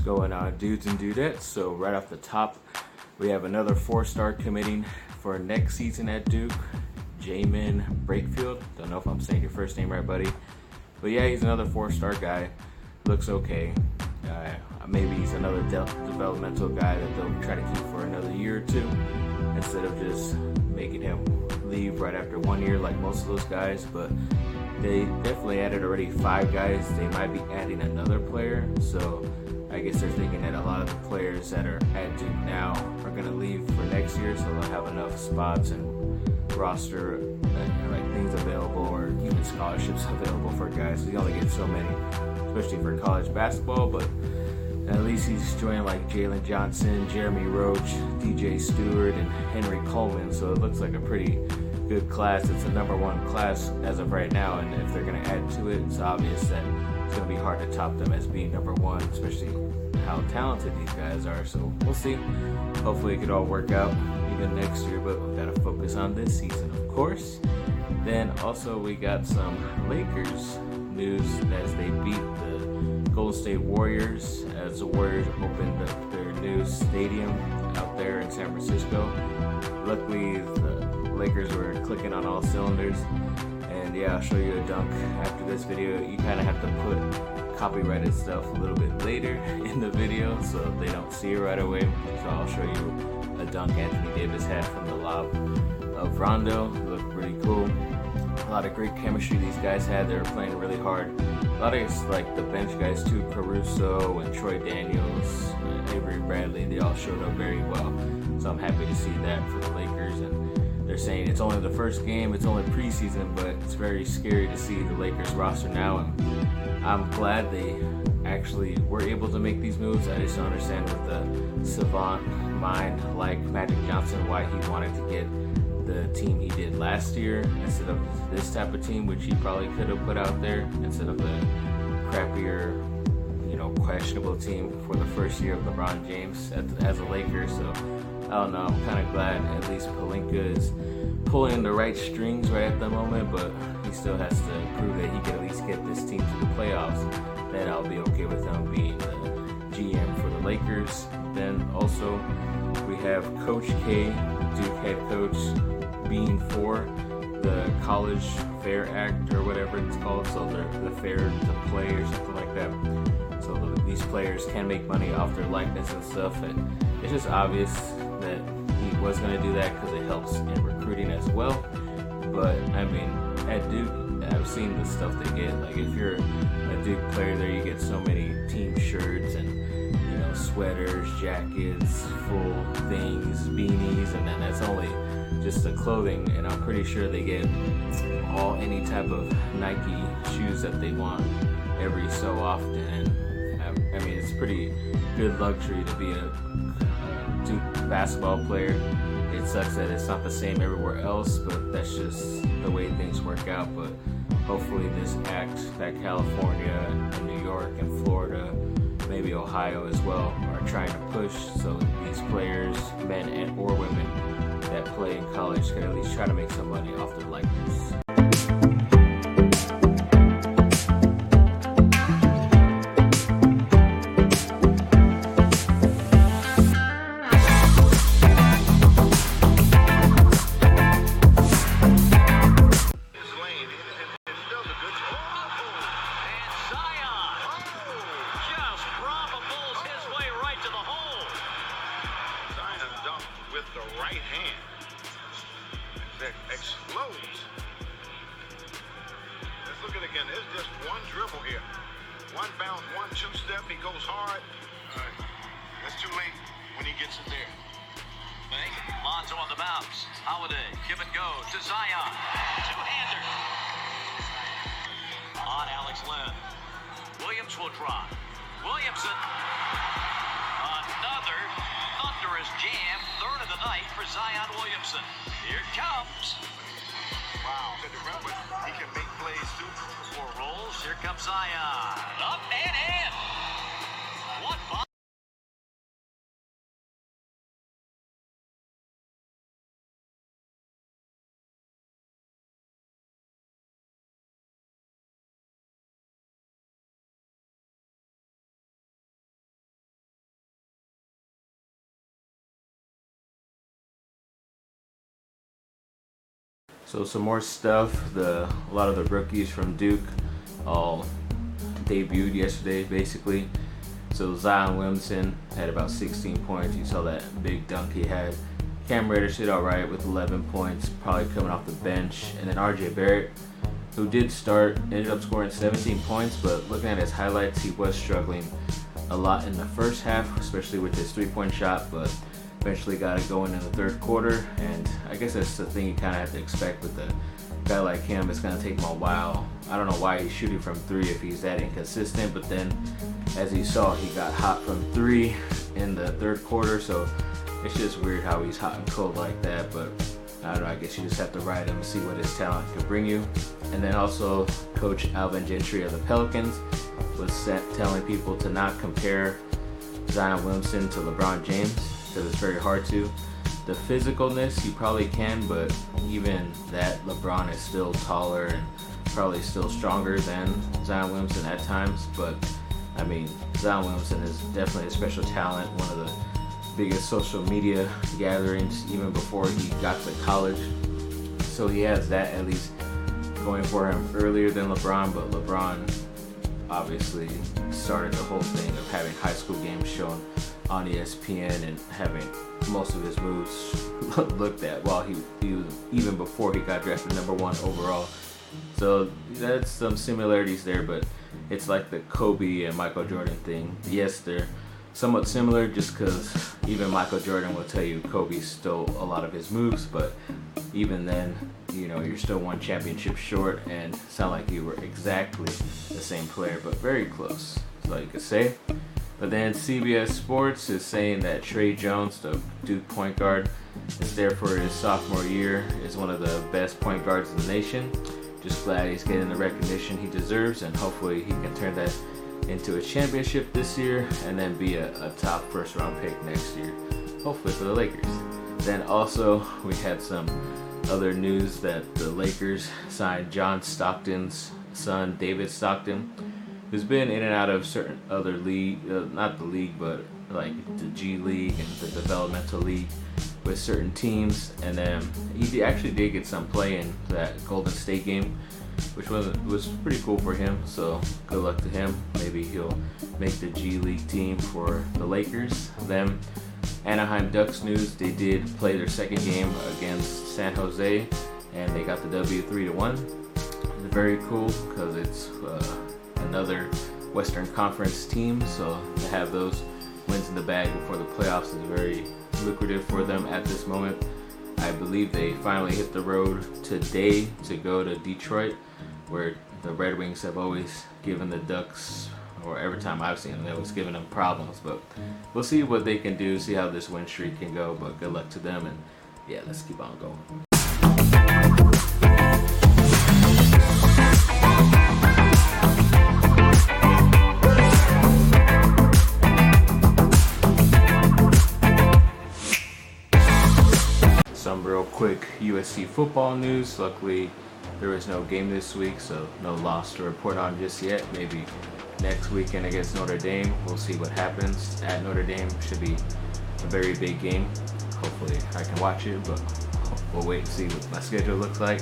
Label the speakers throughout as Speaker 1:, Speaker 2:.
Speaker 1: going on, dudes and dudettes? So right off the top, we have another 4-star committing for next season at Duke, Jaemyn Brakefield. Don't know if I'm saying your first name right, buddy. But yeah, he's another 4-star guy. Looks okay. Maybe he's another developmental guy that they'll try to keep for another year or two instead of just making him leave right after 1 year like most of those guys. But they definitely added already 5 guys. They might be adding another player. So I guess they're thinking that a lot of the players that are at Duke now are going to leave for next year. So they'll have enough spots and roster like things available or even scholarships available for guys. So you only get so many, especially for college basketball. But at least he's joining like Jalen Johnson, Jeremy Roach, DJ Stewart, and Henry Coleman. So it looks like a pretty good class. It's a #1 class as of right now, and if they're going to add to it, it's obvious that it's going to be hard to top them as being #1, especially how talented these guys are. So we'll see. Hopefully it could all work out even next year, but we've got to focus on this season, of course. Then also we got some Lakers news as they beat the Golden State Warriors as the Warriors opened up their new stadium out there in San Francisco. Luckily, the Lakers were clicking on all cylinders. And yeah, I'll show you a dunk after this video. You kind of have to put copyrighted stuff a little bit later in the video so they don't see it right away. So I'll show you a dunk Anthony Davis had from the lob of Rondo. It looked pretty cool. A lot of great chemistry these guys had. They were playing really hard. A lot of like the bench guys too, Caruso and Troy Daniels, Avery Bradley, they all showed up very well. So I'm happy to see that for the Lakers. And they're saying it's only the first game, it's only preseason, but it's very scary to see the Lakers roster now. And I'm glad they actually were able to make these moves. I just don't understand with the savant mind like Magic Johnson why he wanted to get the team he did last year instead of this type of team, which he probably could have put out there instead of the crappier, questionable team for the first year of LeBron James as a Laker. So I don't know, I'm kind of glad at least Pelinka is pulling the right strings right at the moment, but he still has to prove that he can at least get this team to the playoffs. Then I'll be okay with him being the GM for the Lakers. Then also we have Coach K, Duke head coach, being for the College Fair Act or whatever it's called, so the fair to play or something like that. So these players can make money off their likeness and stuff, and it's just obvious that he was going to do that because it helps in recruiting as well. But I mean, at Duke, I've seen the stuff they get. Like if you're a Duke player there, you get so many team shirts and sweaters, jackets, full things, beanies, and then that's only just the clothing. And I'm pretty sure they get any type of Nike shoes that they want every so often. And I mean, it's pretty good luxury to be a Duke basketball player. It sucks that it's not the same everywhere else, but that's just the way things work out. But hopefully this act that California and New York and Florida, maybe Ohio as well, are trying to push so these players, men and or women that play in college can at least try to make some money off their likeness.
Speaker 2: With the right hand that explodes. Let's look at it again. There's just one dribble here. One bounce, 1 2-step. He goes hard. All right. That's too late when he gets it there.
Speaker 3: Lonzo on the bounce. Holiday. Give and go to Zion. Two-hander. On Alex Len. Williams will try. Williamson. Another thunderous jam. Third of the night for Zion Williamson. Here it comes.
Speaker 2: Wow. But he can make plays too.
Speaker 3: 4 rolls. Here comes Zion. Up and in. What
Speaker 1: So some more stuff. A lot of the rookies from Duke all debuted yesterday, basically. So Zion Williamson had about 16 points. You saw that big dunk he had. Cam Reddish did all right with 11 points, probably coming off the bench. And then RJ Barrett, who did start, ended up scoring 17 points, but looking at his highlights, he was struggling a lot in the first half, especially with his three-point shot, but eventually got it going in the third quarter. And I guess that's the thing you kind of have to expect with a guy like him. It's going to take him a while. I don't know why he's shooting from three if he's that inconsistent, but then as you saw, he got hot from three in the third quarter, so it's just weird how he's hot and cold like that. But I don't know, I guess you just have to ride him and see what his talent could bring you. And then also Coach Alvin Gentry of the Pelicans was telling people to not compare Zion Williamson to LeBron James because it's very hard to. The physicalness you probably can, but even that, LeBron is still taller and probably still stronger than Zion Williamson at times. But I mean, Zion Williamson is definitely a special talent, one of the biggest social media gatherings even before he got to college. So he has that at least going for him earlier than LeBron, but LeBron obviously started the whole thing of having high school games shown on ESPN and having most of his moves looked at while he was even before he got drafted #1 overall. So that's some similarities there, but it's like the Kobe and Michael Jordan thing. Yes, they're somewhat similar just because even Michael Jordan will tell you Kobe stole a lot of his moves, but even then, you know, you're still one championship short and it's not like you were exactly the same player, but very close. That's all you could say. But then CBS Sports is saying that Trey Jones, the Duke point guard, is there for his sophomore year, is one of the best point guards in the nation. Just glad he's getting the recognition he deserves, and hopefully he can turn that into a championship this year and then be a top first round pick next year, hopefully for the Lakers. Then also we had some other news that the Lakers signed John Stockton's son, David Stockton, who's been in and out of certain other league, not the league, but like the G League and the developmental league with certain teams. And then he actually did get some play in that Golden State game, which was pretty cool for him. So good luck to him. Maybe he'll make the G League team for the Lakers. Then Anaheim Ducks news, they did play their second game against San Jose and they got the W 3-1. It's very cool because it's another Western Conference team, so to have those wins in the bag before the playoffs is very lucrative for them at this moment. I believe they finally hit the road today to go to Detroit, where the Red Wings have always given the Ducks, or every time I've seen them, they always given them problems. But we'll see what they can do, see how this win streak can go, but good luck to them, and yeah, let's keep on going. Some real quick USC football news. Luckily, there was no game this week, so no loss to report on just yet. Maybe next weekend against Notre Dame. We'll see what happens at Notre Dame. Should be a very big game. Hopefully I can watch it, but we'll wait and see what my schedule looks like.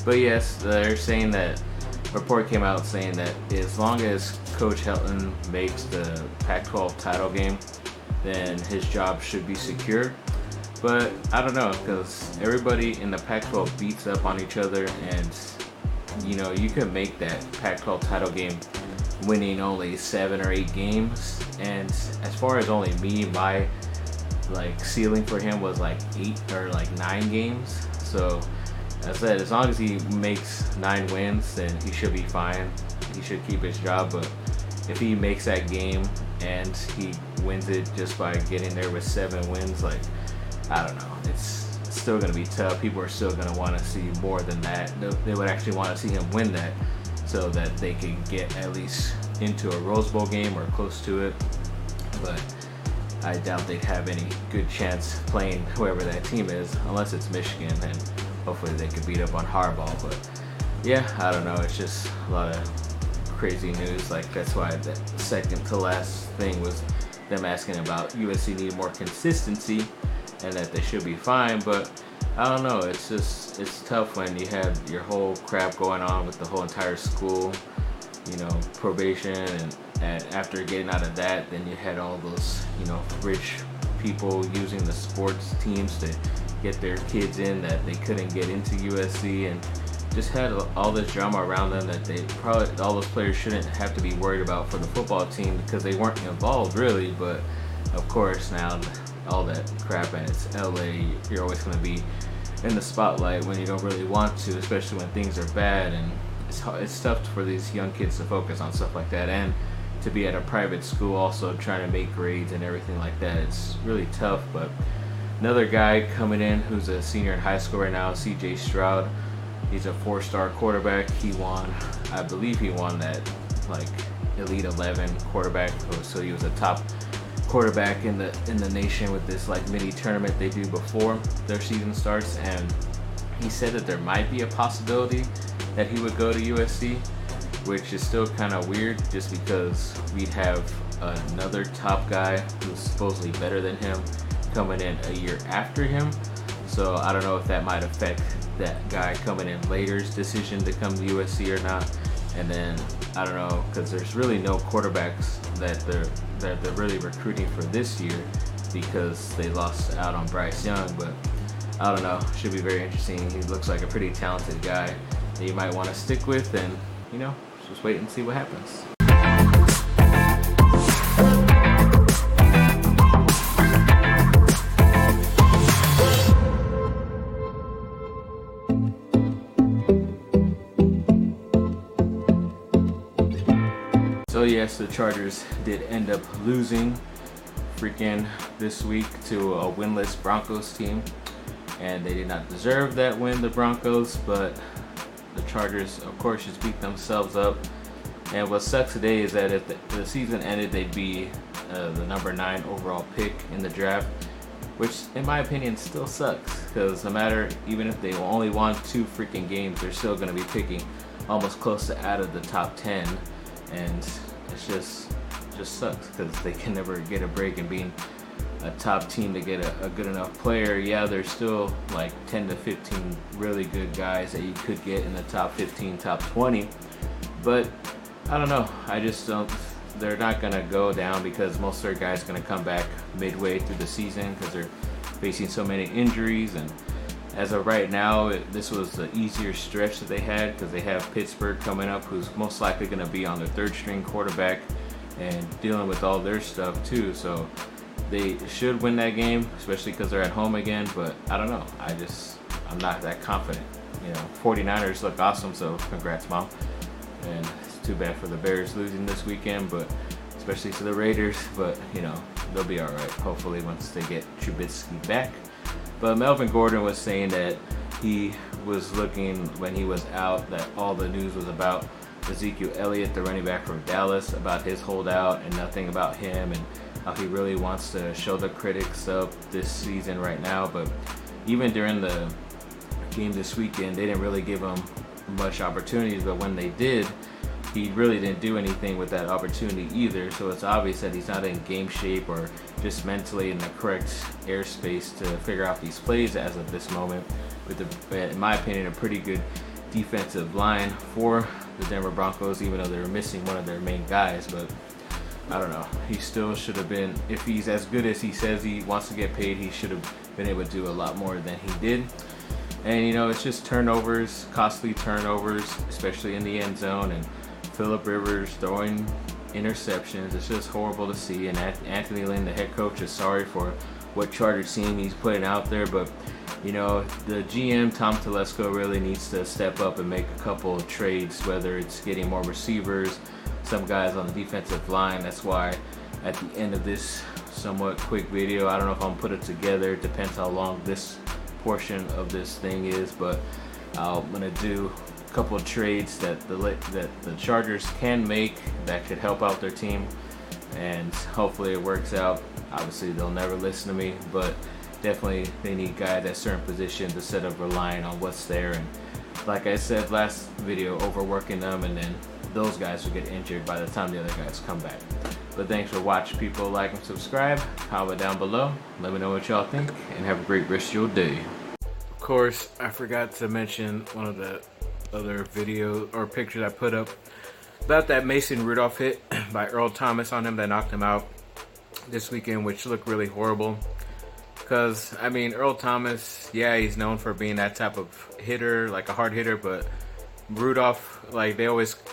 Speaker 1: But yes, they're saying that a report came out saying that as long as Coach Helton makes the Pac-12 title game, then his job should be secure. But I don't know, because everybody in the Pac-12 beats up on each other, and you know, you could make that Pac-12 title game winning only 7 or 8 games. And as far as only me, my ceiling for him was 8 or 9 games. So as I said, as long as he makes 9 wins, then he should be fine. He should keep his job. But if he makes that game and he wins it just by getting there with 7 wins, I don't know, it's still going to be tough. People are still going to want to see more than that. They would actually want to see him win that so that they can get at least into a Rose Bowl game or close to it. But I doubt they'd have any good chance playing whoever that team is, unless it's Michigan, and hopefully they could beat up on Harbaugh. But yeah, I don't know, it's just a lot of crazy news. That's why the second to last thing was them asking about USC need more consistency and that they should be fine. But I don't know. It's tough when you have your whole crap going on with the whole entire school, probation, and after getting out of that, then you had all those, rich people using the sports teams to get their kids in that they couldn't get into USC, and just had all this drama around them that they probably, all those players shouldn't have to be worried about for the football team because they weren't involved really. But of course now all that crap, and it's LA, you're always going to be in the spotlight when you don't really want to, especially when things are bad, and it's tough for these young kids to focus on stuff like that, and to be at a private school also trying to make grades and everything like that. It's really tough. But another guy coming in who's a senior in high school right now, CJ Stroud. He's a 4-star quarterback. I believe he won that Elite 11 quarterback, so he was a top quarterback in the nation with this mini tournament they do before their season starts. And he said that there might be a possibility that he would go to USC, which is still kind of weird just because we'd have another top guy who's supposedly better than him coming in a year after him. So I don't know if that might affect that guy coming in later's decision to come to USC or not. And then I don't know, because there's really no quarterbacks that they're really recruiting for this year because they lost out on Bryce Young. But I don't know, should be very interesting. He looks like a pretty talented guy that you might want to stick with, and just wait and see what happens. So yes, the Chargers did end up losing this week to a winless Broncos team, and they did not deserve that win, the Broncos, but the Chargers of course just beat themselves up. And what sucks today is that if the season ended, they'd be the number 9 overall pick in the draft, which in my opinion still sucks, because no matter, even if they only won 2 freaking games, they're still going to be picking almost close to out of the top 10. And it's just sucks because they can never get a break in being a top team to get a good enough player. Yeah, there's still 10 to 15 really good guys that you could get in the top 15, top 20. But I don't know. I just don't. They're not going to go down because most of their guys are going to come back midway through the season because they're facing so many injuries. And as of right now, this was the easier stretch that they had because they have Pittsburgh coming up, who's most likely going to be on their 3rd string quarterback and dealing with all their stuff too. So they should win that game, especially because they're at home again. But I don't know. I'm not that confident. 49ers look awesome, so congrats, Mom. And it's too bad for the Bears losing this weekend, but especially to the Raiders. But they'll be all right. Hopefully, once they get Trubisky back. But Melvin Gordon was saying that he was looking when he was out that all the news was about Ezekiel Elliott, the running back from Dallas, about his holdout and nothing about him, and how he really wants to show the critics up this season right now. But even during the game this weekend, they didn't really give him much opportunities, but when they did, he really didn't do anything with that opportunity either. So it's obvious that he's not in game shape or just mentally in the correct airspace to figure out these plays as of this moment. With in my opinion, a pretty good defensive line for the Denver Broncos, even though they were missing one of their main guys. But I don't know. He still should have been, if he's as good as he says he wants to get paid, he should have been able to do a lot more than he did. And it's just turnovers, costly turnovers, especially in the end zone, and Phillip Rivers throwing interceptions. It's just horrible to see. And Anthony Lynn, the head coach, is sorry for what Chargers team he's putting out there. But the GM, Tom Telesco, really needs to step up and make a couple of trades, whether it's getting more receivers, some guys on the defensive line. That's why at the end of this somewhat quick video, I don't know if I'm going to put it together. It depends how long this portion of this thing is, but I'm going to do a couple of trades that the Chargers can make that could help out their team, and hopefully it works out. Obviously they'll never listen to me, but definitely they need guys at certain positions instead of relying on what's there, and like I said last video, overworking them, and then those guys will get injured by the time the other guys come back. But thanks for watching, people. Like and subscribe, comment down below, let me know what y'all think, and have a great rest of your day. course, I forgot to mention one of the other video or pictures I put up about that Mason Rudolph hit by Earl Thomas on him that knocked him out this weekend, which looked really horrible. Because, I mean, Earl Thomas, yeah, he's known for being that type of hitter, like a hard hitter, but Rudolph, like,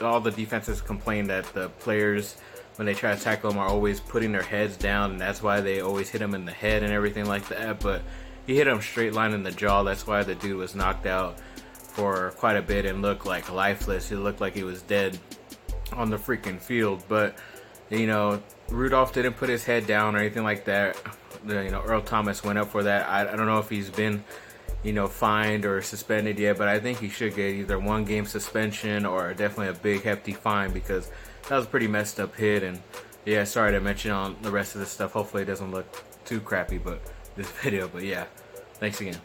Speaker 1: all the defenses complain that the players, when they try to tackle him, are always putting their heads down, and that's why they always hit him in the head and everything like that. But he hit him straight line in the jaw. That's why the dude was knocked out for quite a bit and looked like lifeless. He looked like he was dead on the freaking field. But, you know, Rudolph didn't put his head down or anything like that. You know, Earl Thomas went up for that. I don't know if he's been, you know, fined or suspended yet, but I think he should get either 1 game suspension or definitely a big hefty fine, because that was a pretty messed up hit. And yeah, sorry to mention on the rest of this stuff. Hopefully it doesn't look too crappy, but this video. But yeah, thanks again.